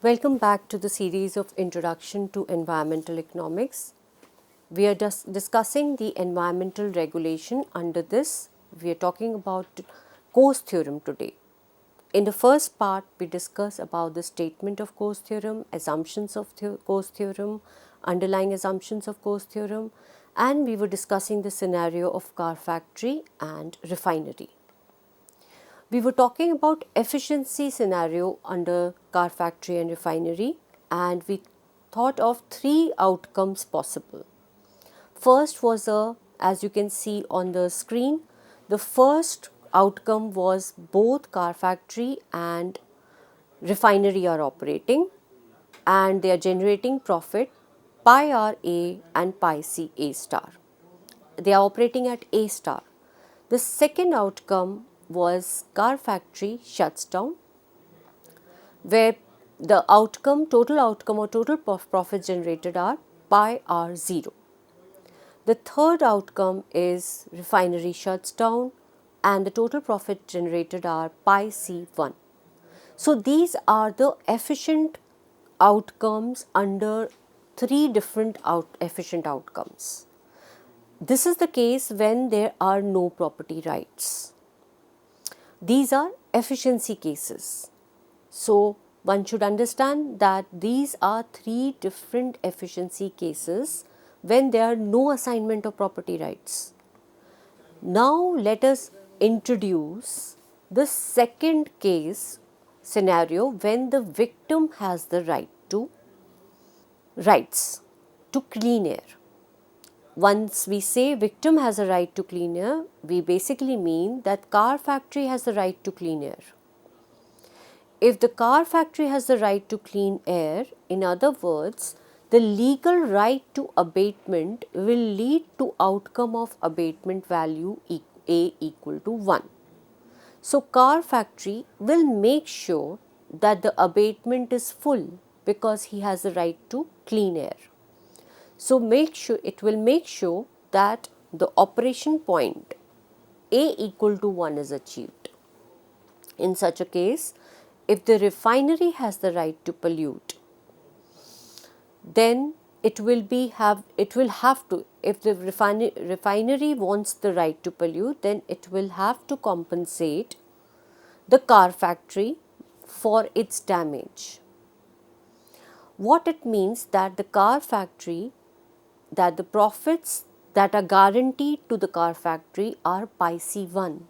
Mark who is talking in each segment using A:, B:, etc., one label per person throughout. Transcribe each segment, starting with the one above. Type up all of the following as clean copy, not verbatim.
A: Welcome back to the series of Introduction to Environmental Economics. We are discussing the environmental regulation. Under this, we are talking about Coase Theorem today. In the first part, we discuss about the statement of Coase Theorem, assumptions of Coase Theorem, underlying assumptions of Coase Theorem, and we were discussing the scenario of car factory and refinery. We were talking about efficiency scenario under car factory and refinery, and we thought of three outcomes possible. First was as you can see on the screen, the first outcome was both car factory and refinery are operating and they are generating profit pi r A and pi C A star. They are operating at A star. The second outcome was car factory shuts down, where the total outcome or total profits generated are pi r 0. The third outcome is refinery shuts down and the total profit generated are pi c 1. So these are the efficient outcomes under three different efficient outcomes. This is the case when there are no property rights. These are efficiency cases. So one should understand that these are three different efficiency cases when there are no assignment of property rights. Now let us introduce the second case scenario when the victim has the rights to clean air. Once we say victim has a right to clean air, we basically mean that car factory has the right to clean air. If the car factory has the right to clean air, in other words, the legal right to abatement will lead to outcome of abatement value A equal to 1. So car factory will make sure that the abatement is full because he has the right to clean air. So it will make sure that the operation point A equal to 1 is achieved. In such a case, if the refinery has the right to pollute, then it will have to, if the refinery wants the right to pollute, then it will have to compensate the car factory for its damage. What it means that the car factory, that the profits that are guaranteed to the car factory are pi c 1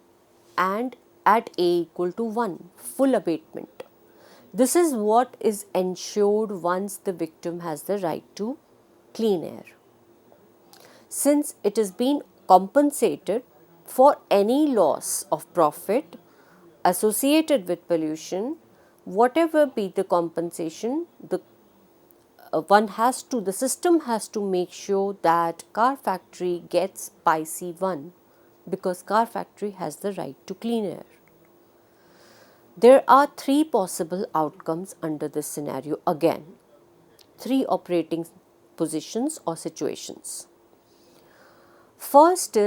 A: and at A equal to 1, full abatement. This is what is ensured once the victim has the right to clean air. Since it has been compensated for any loss of profit associated with pollution, whatever be the compensation, the system has to make sure that car factory gets pi c 1 because car factory has the right to clean air. There are three possible outcomes under this scenario again, three operating positions or situations. First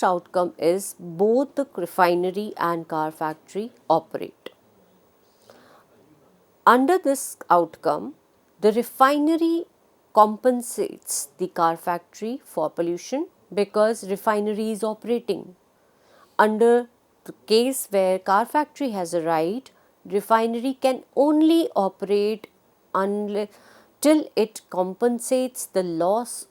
A: outcome is both the refinery and car factory operate. Under this outcome, the refinery compensates the car factory for pollution because refinery is operating. Under the case where car factory has a right, refinery can only operate till it compensates the loss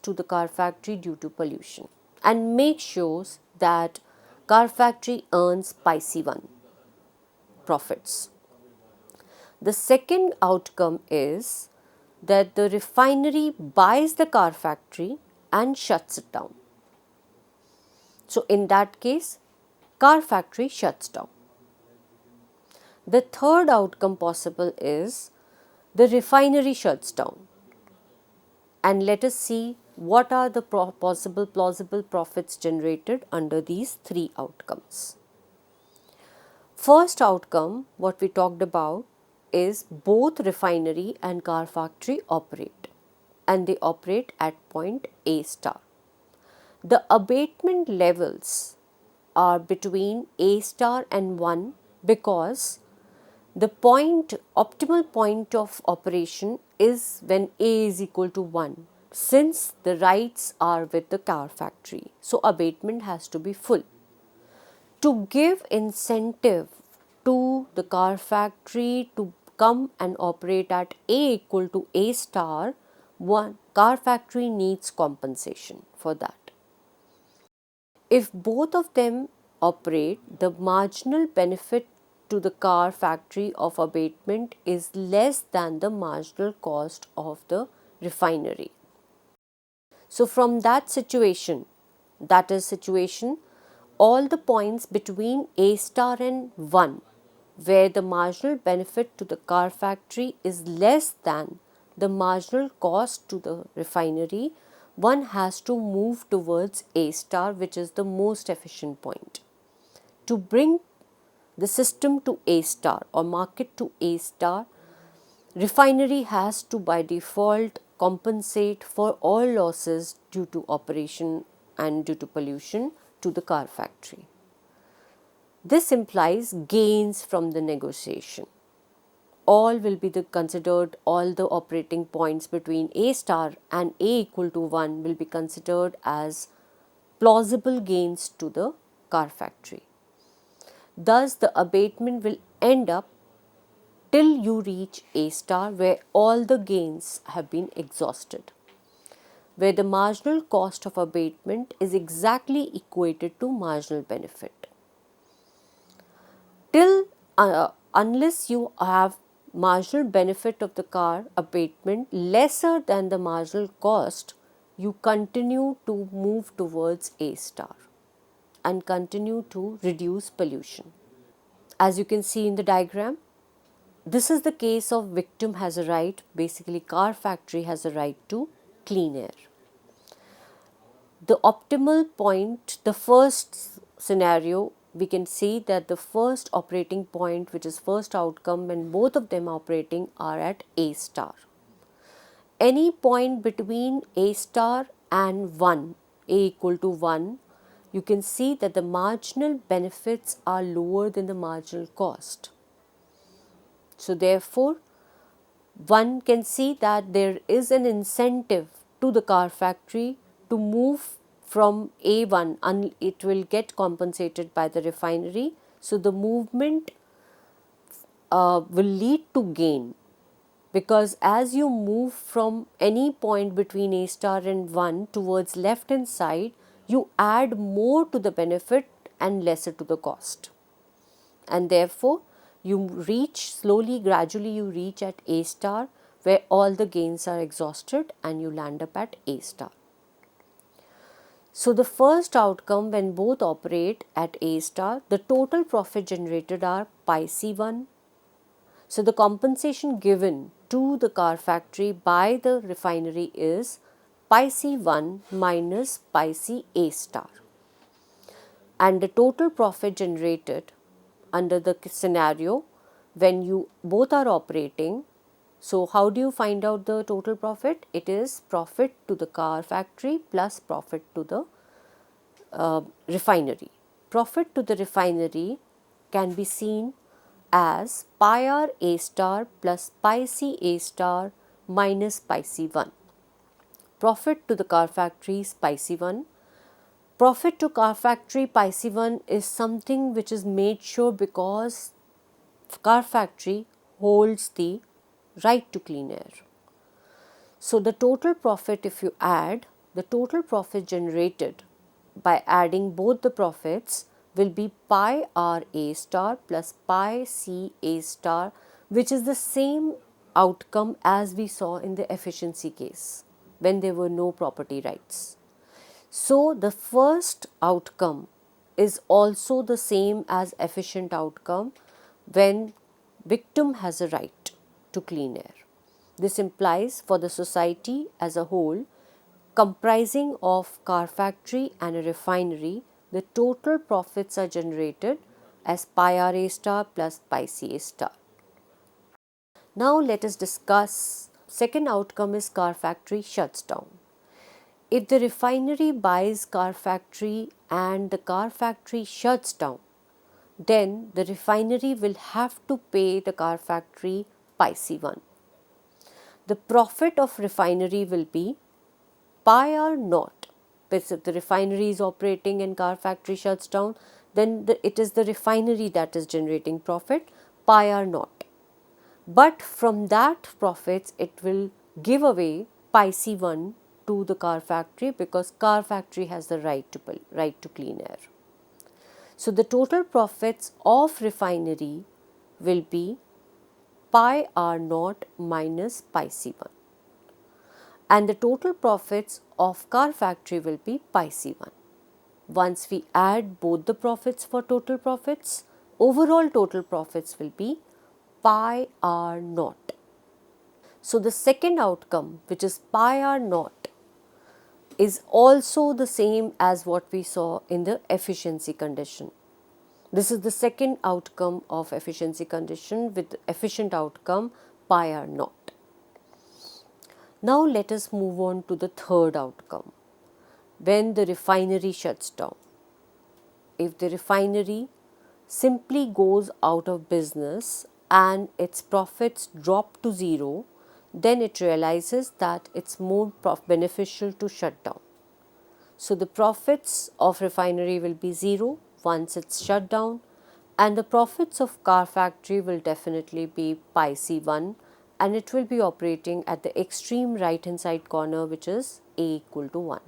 A: to the car factory due to pollution and make sure that car factory earns pi c 1 profits. The second outcome is that the refinery buys the car factory and shuts it down. So in that case, car factory shuts down. The third outcome possible is the refinery shuts down. And let us see what are the plausible profits generated under these three outcomes. First outcome, what we talked about, is both refinery and car factory operate and they operate at point A star. The abatement levels are between A star and 1 because The optimal point of operation is when A is equal to 1, since the rights are with the car factory. So abatement has to be full. To give incentive to the car factory to come and operate at A equal to A star, one car factory needs compensation for that. If both of them operate, the marginal benefit to the car factory of abatement is less than the marginal cost of the refinery. So from that situation, all the points between A star and 1, where the marginal benefit to the car factory is less than the marginal cost to the refinery, one has to move towards A star, which is the most efficient point. To bring the system to A star or market to A star, refinery has to by default compensate for all losses due to operation and due to pollution to the car factory. This implies gains from the negotiation. All will be considered, all the operating points between A star and A equal to 1 will be considered as plausible gains to the car factory. Thus, the abatement will end up till you reach A star, where all the gains have been exhausted, where the marginal cost of abatement is exactly equated to marginal benefit. Unless you have marginal benefit of the car abatement lesser than the marginal cost, you continue to move towards A star and continue to reduce pollution. As you can see in the diagram, this is the case of victim has a right, basically car factory has a right to clean air. The optimal point, the first scenario, we can see that the first operating point, which is first outcome, when both of them operating are at A star. Any point between A star and 1, A equal to 1, you can see that the marginal benefits are lower than the marginal cost. So therefore, one can see that there is an incentive to the car factory to move from A1, and it will get compensated by the refinery. So the movement will lead to gain, because as you move from any point between A star and 1 towards left hand side, you add more to the benefit and lesser to the cost, and therefore you reach slowly, gradually you reach at A star, where all the gains are exhausted and you land up at A star. So the first outcome, when both operate at A star, the total profit generated are pi C1. So the compensation given to the car factory by the refinery is pi C1 minus pi C A star. And the total profit generated under the scenario when you both are operating. So how do you find out the total profit? It is profit to the car factory plus profit to the refinery. Profit to the refinery can be seen as pi r A star plus pi C A star minus pi C1. Profit to the car factory is pi C1. Profit to car factory pi C1 is something which is made sure because car factory holds the right to clean air. So the total profit, if you add, the total profit generated by adding both the profits will be pi r A star plus pi C A star, which is the same outcome as we saw in the efficiency case when there were no property rights. So the first outcome is also the same as efficient outcome when victim has a right to clean air. This implies for the society as a whole, comprising of car factory and a refinery, the total profits are generated as pi r A star plus pi C A star. Now let us discuss second outcome is car factory shuts down. If the refinery buys car factory and the car factory shuts down, then the refinery will have to pay the car factory pi C1. The profit of refinery will be pi r naught. Because if the refinery is operating and car factory shuts down, then it is the refinery that is generating profit, pi r naught. But from that profits, it will give away pi C1 to the car factory, because car factory has the right to clean air. So the total profits of refinery will be pi r naught minus pi C1, and the total profits of car factory will be pi C1. Once we add both the profits for total profits, overall total profits will be pi r naught. So the second outcome, which is pi r naught, is also the same as what we saw in the efficiency condition. This is the second outcome of efficiency condition with efficient outcome pi r naught. Now let us move on to the third outcome, when the refinery shuts down. If the refinery simply goes out of business and its profits drop to zero, then it realizes that it's more beneficial to shut down. So the profits of refinery will be zero once it's shut down, and the profits of car factory will definitely be pi C1, and it will be operating at the extreme right hand side corner, which is A equal to 1.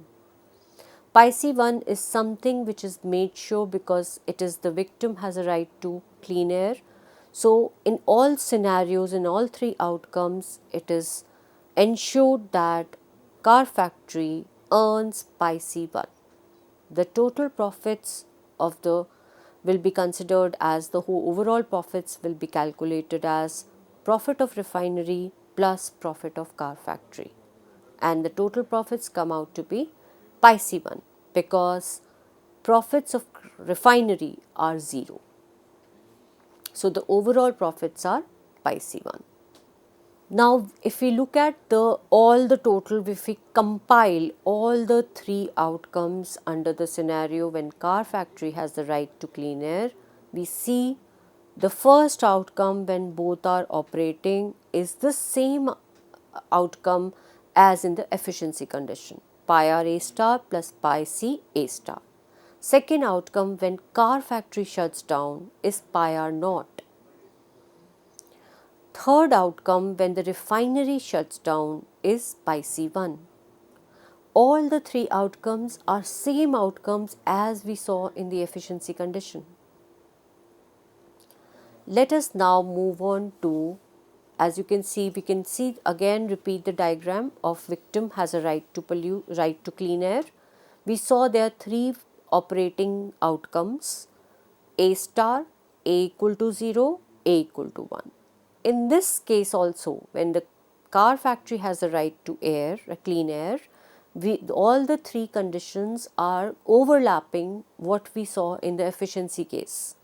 A: Pi C1 is something which is made sure because it is the victim has a right to clean air. So in all scenarios, in all three outcomes, it is ensured that car factory earns pi C1. The total profits of the will be considered as the whole overall profits will be calculated as profit of refinery plus profit of car factory, and the total profits come out to be pi C1, because profits of refinery are zero. So the overall profits are pi C1. Now if we look at all the total, if we compile all the three outcomes under the scenario when car factory has the right to clean air, we see the first outcome when both are operating is the same outcome as in the efficiency condition, pi r A star plus pi C A star. Second outcome when car factory shuts down is pi r naught. Third outcome when the refinery shuts down is pi C1. All the three outcomes are same outcomes as we saw in the efficiency condition. Let us now move on to, as you can see, we can see again repeat the diagram of victim has a right to clean air. We saw there are three operating outcomes, A star, A equal to 0, A equal to 1. In this case also, when the car factory has a right to air, clean air, all the three conditions are overlapping what we saw in the efficiency case.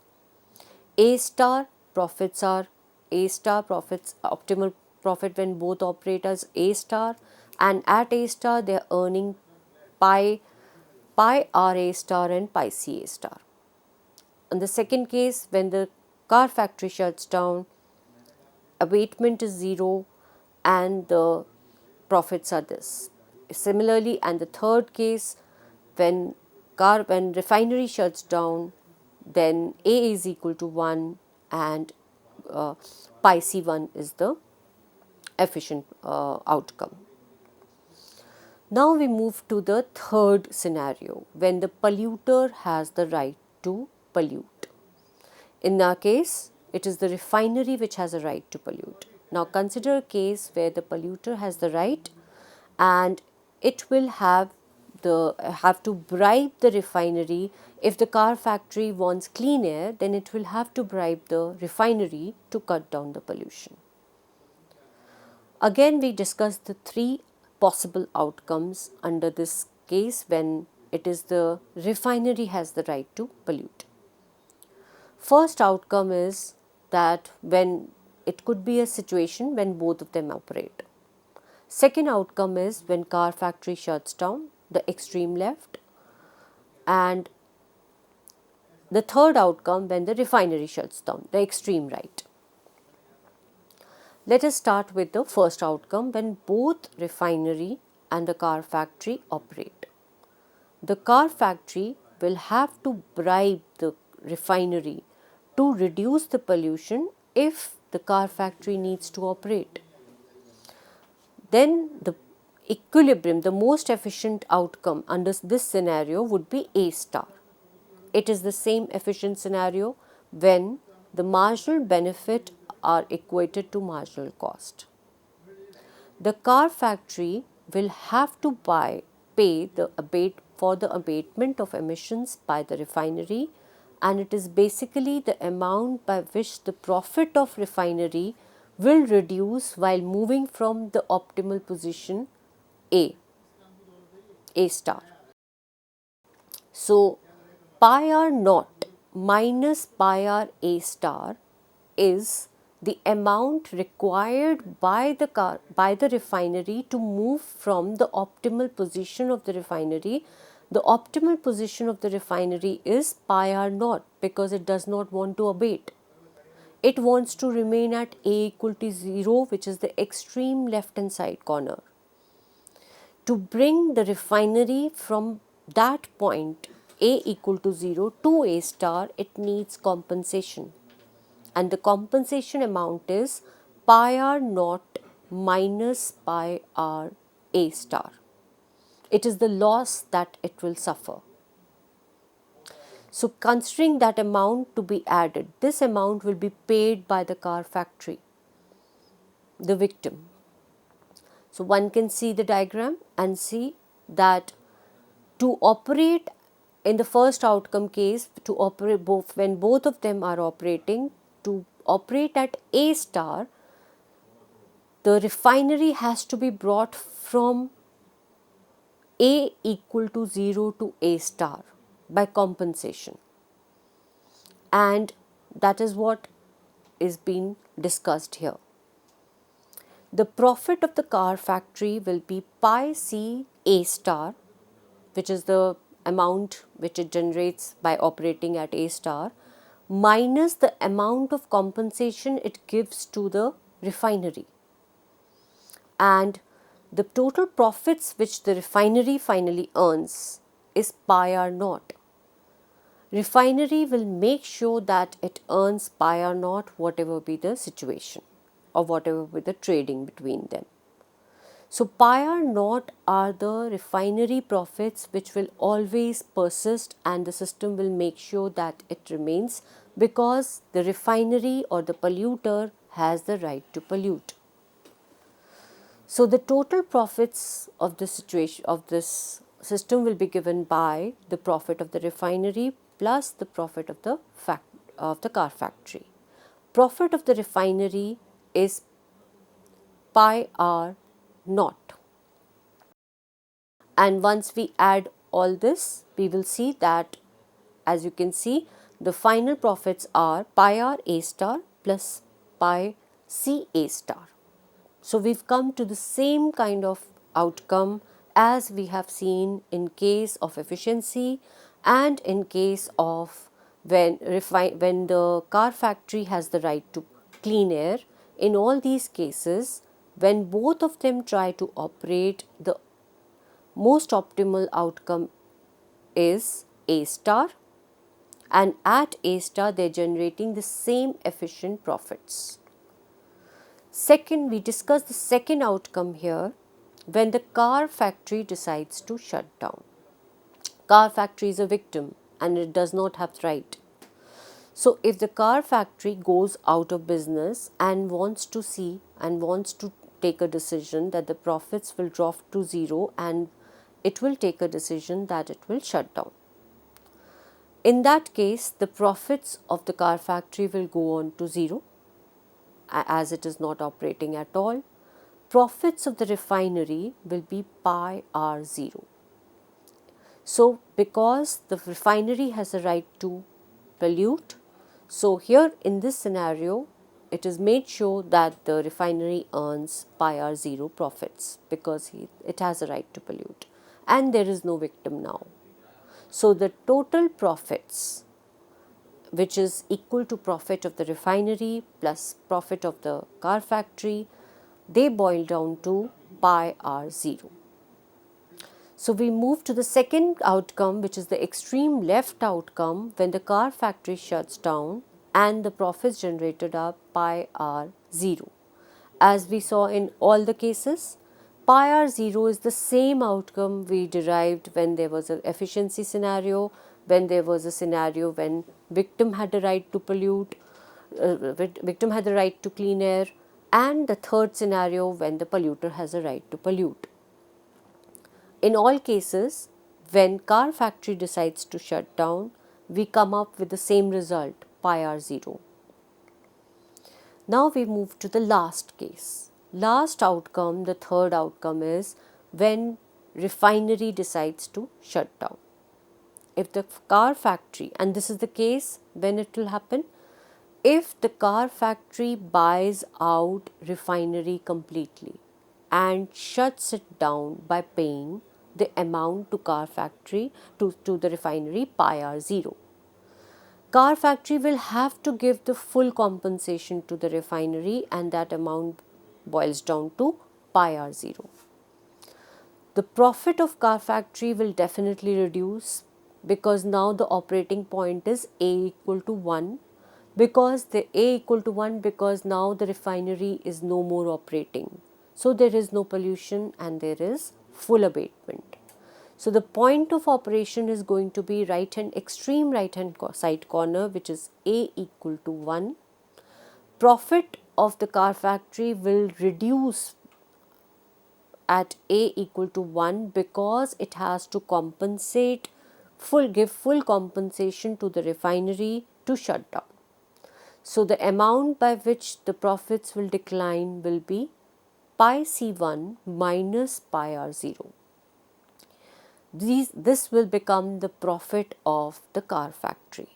A: A star profits are A star profits, optimal profit when both operate as A star, and at A star they are earning pi R A star and pi C A star. In the second case, when the car factory shuts down, abatement is zero and the profits are this. Similarly, and the third case, when refinery shuts down, then A is equal to 1 and pi C1 is the efficient outcome. Now we move to the third scenario, when the polluter has the right to pollute. In our case, it is the refinery which has a right to pollute. Now consider a case where the polluter has the right and it will have to bribe the refinery. If the car factory wants clean air, then it will have to bribe the refinery to cut down the pollution. Again, we discussed the three possible outcomes under this case when it is the refinery has the right to pollute. First outcome is that when it could be a situation when both of them operate. Second outcome is when car factory shuts down, the extreme left, and the third outcome when the refinery shuts down, the extreme right. Let us start with the first outcome when both refinery and the car factory operate. The car factory will have to bribe the refinery to reduce the pollution if the car factory needs to operate. Then the equilibrium, the most efficient outcome under this scenario would be A star. It is the same efficient scenario when the marginal benefit are equated to marginal cost. The car factory will have to pay for the abatement of emissions by the refinery, and it is basically the amount by which the profit of refinery will reduce while moving from the optimal position A star. So, pi r naught minus pi r A star is the amount required by the refinery to move from the optimal position of the refinery. The optimal position of the refinery is pi r naught because it does not want to abate. It wants to remain at A equal to 0, which is the extreme left hand side corner. To bring the refinery from that point A equal to 0 to A star, it needs compensation. And the compensation amount is pi r naught minus pi r A star. It is the loss that it will suffer. So, considering that amount to be added, this amount will be paid by the car factory, the victim. So, one can see the diagram and see that to operate in the first outcome case, to operate when both of them are operating, to operate at A star, the refinery has to be brought from A equal to 0 to A star by compensation, and that is what is being discussed here. The profit of the car factory will be pi C A star, which is the amount which it generates by operating at A star, minus the amount of compensation it gives to the refinery. And the total profits which the refinery finally earns is pi r naught. Refinery will make sure that it earns pi r naught whatever be the situation or whatever be the trading between them. So, pi r naught are the refinery profits which will always persist, and the system will make sure that it remains because the refinery or the polluter has the right to pollute. So, the total profits of this situation of this system will be given by the profit of the refinery plus the profit of the car factory. Profit of the refinery is pi r naught, and once we add all this, we will see that, as you can see, the final profits are pi r A star plus pi C A star. So, we have come to the same kind of outcome as we have seen in case of efficiency and in case of when the car factory has the right to clean air. In all these cases, when both of them try to operate, the most optimal outcome is A star, and at A star they are generating the same efficient profits. Second, we discuss the second outcome here when the car factory decides to shut down. Car factory is a victim and it does not have right. So, if the car factory goes out of business and wants to take a decision that the profits will drop to 0, and it will take a decision that it will shut down. In that case, the profits of the car factory will go on to 0 as it is not operating at all. Profits of the refinery will be pi r 0. So, because the refinery has a right to pollute, so here in this scenario, it is made sure that the refinery earns pi r 0 profits because it has a right to pollute, and there is no victim now. So, the total profits which is equal to profit of the refinery plus profit of the car factory, they boil down to pi r 0. So we move to the second outcome, which is the extreme left outcome when the car factory shuts down and the profits generated are pi r 0. As we saw in all the cases, pi r 0 is the same outcome we derived when there was an efficiency scenario, when there was a scenario when victim had the right to pollute, victim had the right to clean air, and the third scenario when the polluter has a right to pollute. In all cases, when car factory decides to shut down, we come up with the same result, pi r 0. Now we move to the last case. Last outcome, the third outcome, is when refinery decides to shut down. If the car factory, and this is the case when it will happen, if the car factory buys out refinery completely and shuts it down by paying the amount to car factory to the refinery pi r 0. Car factory will have to give the full compensation to the refinery, and that amount boils down to pi r 0. The profit of car factory will definitely reduce because now the operating point is A equal to 1, because the A equal to 1 because now the refinery is no more operating. So there is no pollution and there is full abatement. So the point of operation is going to be extreme right hand side corner, which is A equal to 1. Profit of the car factory will reduce at A equal to 1 because it has to give full compensation to the refinery to shut down. So the amount by which the profits will decline will be pi C1 minus pi r 0. This will become the profit of the car factory.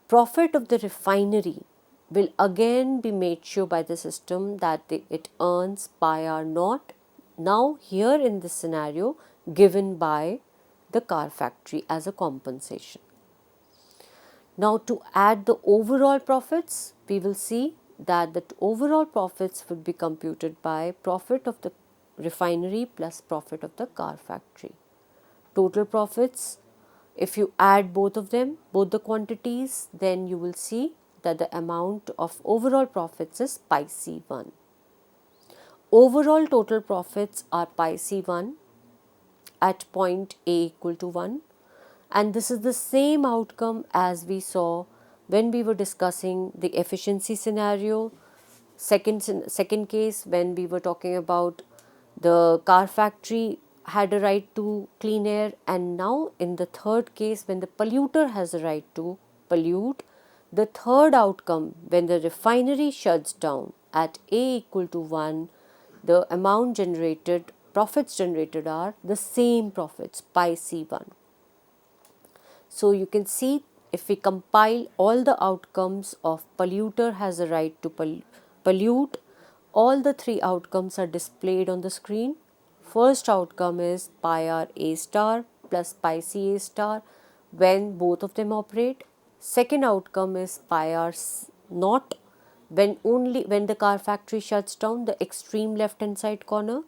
A: Profit of the refinery will again be made sure by the system that it earns pi r naught, now here in this scenario given by the car factory as a compensation. Now to add the overall profits, we will see that the overall profits would be computed by profit of the refinery plus profit of the car factory. Total profits, if you add both of them, both the quantities, then you will see that the amount of overall profits is pi C1. Overall total profits are pi C1 at point A equal to 1, and this is the same outcome as we saw when we were discussing the efficiency scenario. Second case, when we were talking about the car factory had a right to clean air, and now in the third case when the polluter has a right to pollute, the third outcome when the refinery shuts down at A equal to 1, the amount generated, profits generated are the same profits, pi C1. So you can see if we compile all the outcomes of polluter has a right to pollute, all the three outcomes are displayed on the screen. First outcome is pi r A star plus pi C A star when both of them operate. Second outcome is pi r naught when the car factory shuts down, the extreme left hand side corner.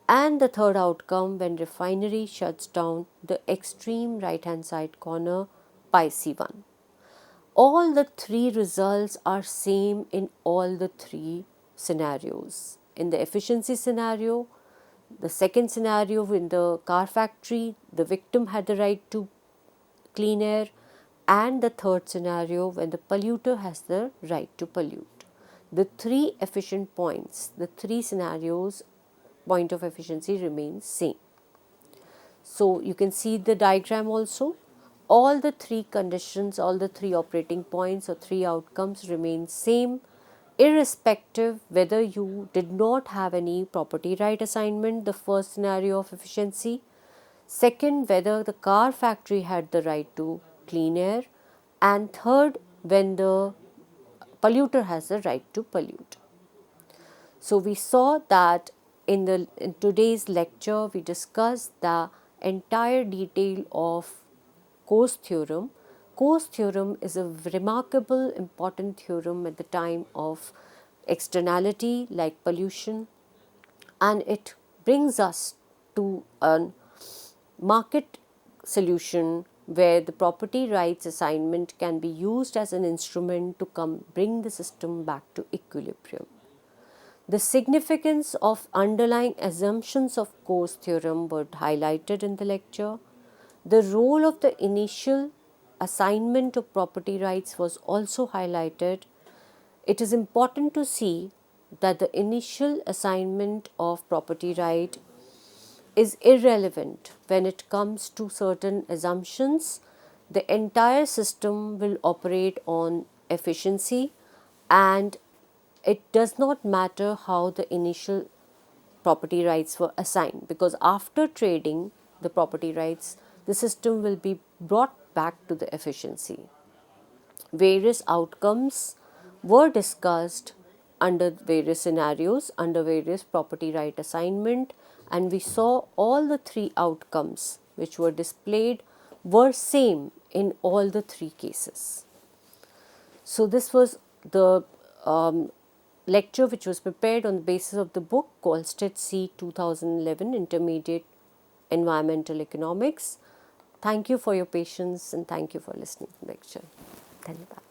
A: And the third outcome when refinery shuts down, the extreme right hand side corner, pi C1. All the three results are same in all the three scenarios. In the efficiency scenario, the second scenario in the car factory, the victim had the right to clean air, and the third scenario when the polluter has the right to pollute. The three efficient points, the three scenarios, point of efficiency remains same. So you can see the diagram also. All the three conditions, all the three operating points or three outcomes remain same, irrespective whether you did not have any property right assignment, the first scenario of efficiency. Second, whether the car factory had the right to clean air. And third, when the polluter has the right to pollute. So we saw that in today's lecture we discussed the entire detail of Coase theorem, Coase theorem is a remarkable important theorem at the time of externality like pollution, and it brings us to a market solution where the property rights assignment can be used as an instrument to bring the system back to equilibrium. The significance of underlying assumptions of Coase theorem were highlighted in the lecture. The role of the initial assignment of property rights was also highlighted. It is important to see that the initial assignment of property right is irrelevant when it comes to certain assumptions. The entire system will operate on efficiency, and it does not matter how the initial property rights were assigned, because after trading the property rights, the system will be brought back to the efficiency. Various outcomes were discussed under various scenarios, under various property right assignment, and we saw all the three outcomes which were displayed were same in all the three cases. So this was the lecture which was prepared on the basis of the book Colstead C 2011 Intermediate Environmental Economics. Thank you for your patience and thank you for listening to the lecture. Dhanyavad.